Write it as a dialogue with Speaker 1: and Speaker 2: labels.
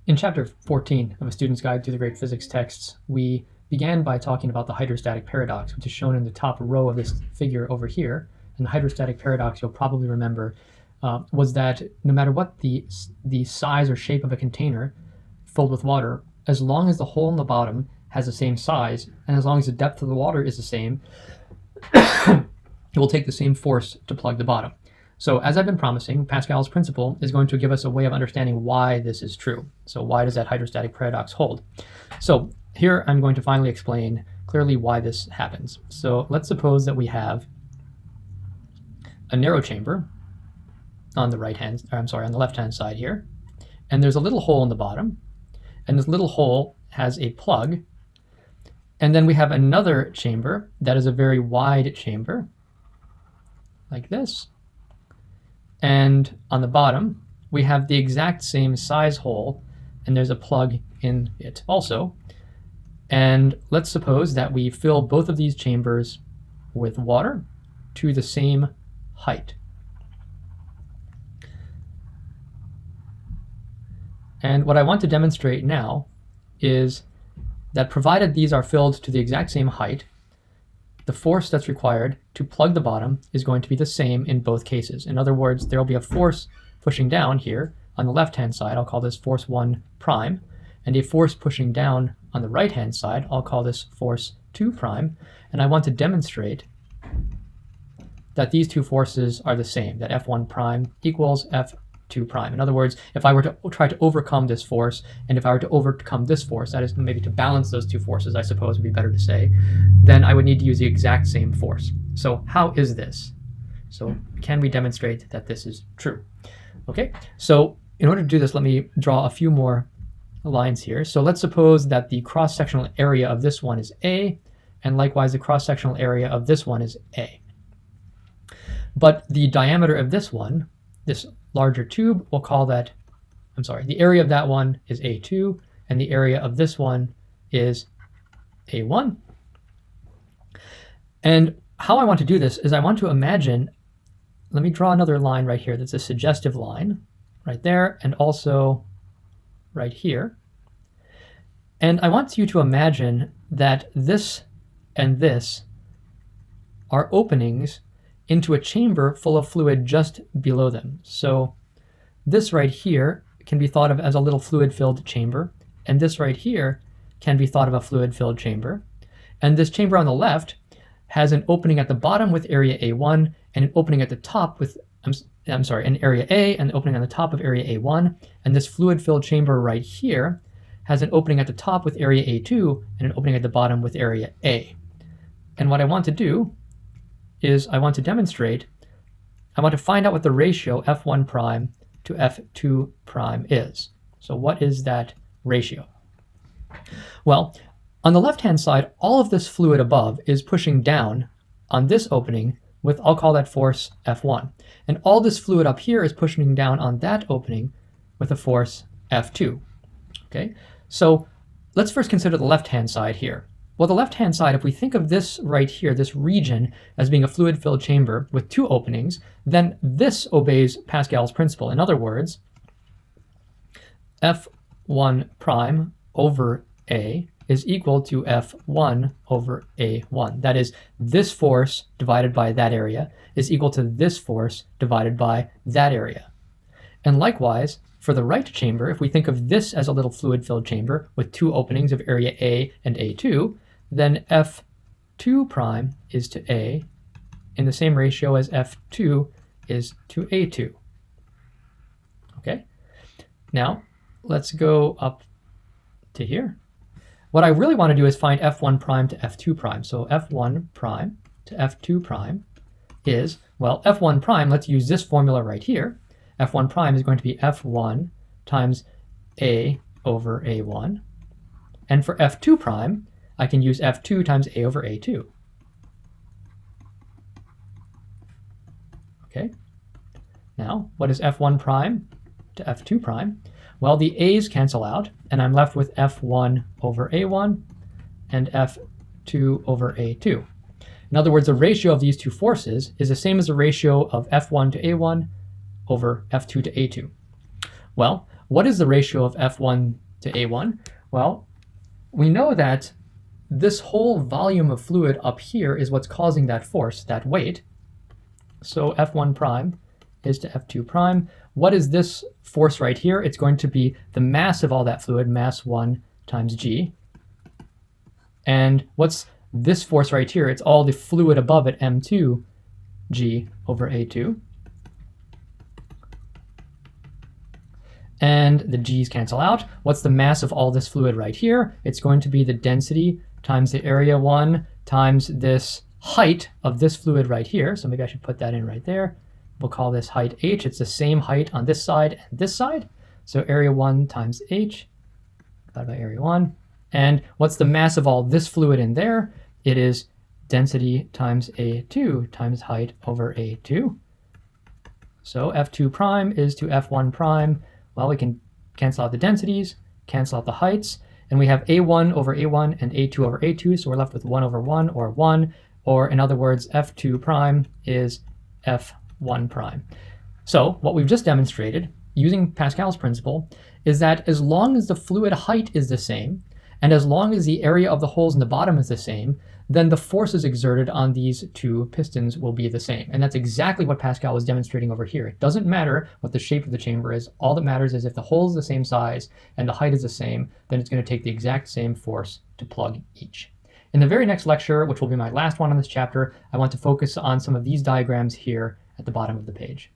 Speaker 1: In Chapter 14 of A Student's Guide to the Great Physics texts, we began by talking about the hydrostatic paradox, which is shown in the top row of this figure over here. And the hydrostatic paradox, you'll probably remember, was that no matter what the size or shape of a container filled with water, as long as the hole in the bottom has the same size, and as long as the depth of the water is the same, it will take the same force to plug the bottom. So as I've been promising, Pascal's principle is going to give us a way of understanding why this is true. So why does that hydrostatic paradox hold? So here I'm going to finally explain clearly why this happens. So let's suppose that we have a narrow chamber on the on the left-hand side here, and there's a little hole in the bottom, and this little hole has a plug, and then we have another chamber that is a very wide chamber, like this. And on the bottom, we have the exact same size hole, and there's a plug in it also. And let's suppose that we fill both of these chambers with water to the same height. And what I want to demonstrate now is that provided these are filled to the exact same height, the force that's required to plug the bottom is going to be the same in both cases. In other words, there will be a force pushing down here on the left-hand side, I'll call this force 1 prime, and a force pushing down on the right-hand side, I'll call this force 2 prime, and I want to demonstrate that these two forces are the same, that F1 prime equals F2 prime. In other words, if I were to try to overcome this force, and if I were to overcome this force, that is maybe to balance those two forces, I suppose would be better to say, then I would need to use the exact same force. So how is this? So can we demonstrate that this is true? Okay, so in order to do this, let me draw a few more lines here. So let's suppose that the cross-sectional area of this one is A, and likewise the cross-sectional area of this one is A. But the diameter of this one, this larger tube, we'll call that, the area of that one is A2, and the area of this one is A1. And how I want to do this is I want to imagine, let me draw another line right here that's a suggestive line, right there, and also right here. And I want you to imagine that this and this are openings into a chamber full of fluid just below them. So this right here can be thought of as a little fluid-filled chamber, and this right here can be thought of a fluid-filled chamber. And this chamber on the left has an opening at the bottom with area A1, and an opening at the top with, an area A, and an opening on the top of area A1. And this fluid-filled chamber right here has an opening at the top with area A2, and an opening at the bottom with area A. And what I want to do is I want to demonstrate, I want to find out what the ratio F1 prime to F2 prime is. So what is that ratio? Well, on the left-hand side, all of this fluid above is pushing down on this opening with, I'll call that force F1. And all this fluid up here is pushing down on that opening with a force F2. Okay, so let's first consider the left-hand side here. Well, the left-hand side, if we think of this right here, this region, as being a fluid-filled chamber with two openings, then this obeys Pascal's principle. In other words, F1 prime over A is equal to F1 over A1. That is, this force divided by that area is equal to this force divided by that area. And likewise, for the right chamber, if we think of this as a little fluid-filled chamber with two openings of area A and A2, then F2 prime is to A in the same ratio as F2 is to A2. Okay, now let's go up to here. What I really want to do is find F1 prime to F2 prime. So F1 prime to F2 prime is, well, F1 prime, let's use this formula right here. F1 prime is going to be F1 times A over A1. And for F2 prime, I can use F2 times A over A2. Okay, now what is F1 prime to F2 prime? Well, the A's cancel out, and I'm left with F1 over A1 and F2 over A2. In other words, the ratio of these two forces is the same as the ratio of F1 to A1 over F2 to A2. Well, what is the ratio of F1 to A1? Well, we know that this whole volume of fluid up here is what's causing that force, that weight. So F1 prime is to F2 prime. What is this force right here? It's going to be the mass of all that fluid, mass 1 times g. And what's this force right here? It's all the fluid above it, m2 g over a2. And the g's cancel out. What's the mass of all this fluid right here? It's going to be the density times the area 1 times this height of this fluid right here. So maybe I should put that in right there. We'll call this height h. It's the same height on this side and this side. So area 1 times h divided by area 1. And what's the mass of all this fluid in there? It is density times a2 times height over a2. So F2 prime is to F1 prime. Well, we can cancel out the densities, cancel out the heights, and we have A1 over A1 and A2 over A2, so we're left with 1 over 1, or in other words, F2 prime is F1 prime. So what we've just demonstrated, using Pascal's principle, is that as long as the fluid height is the same, and as long as the area of the holes in the bottom is the same, then the forces exerted on these two pistons will be the same. And that's exactly what Pascal was demonstrating over here. It doesn't matter what the shape of the chamber is. All that matters is if the hole is the same size and the height is the same, then it's going to take the exact same force to plug each. In the very next lecture, which will be my last one on this chapter, I want to focus on some of these diagrams here at the bottom of the page.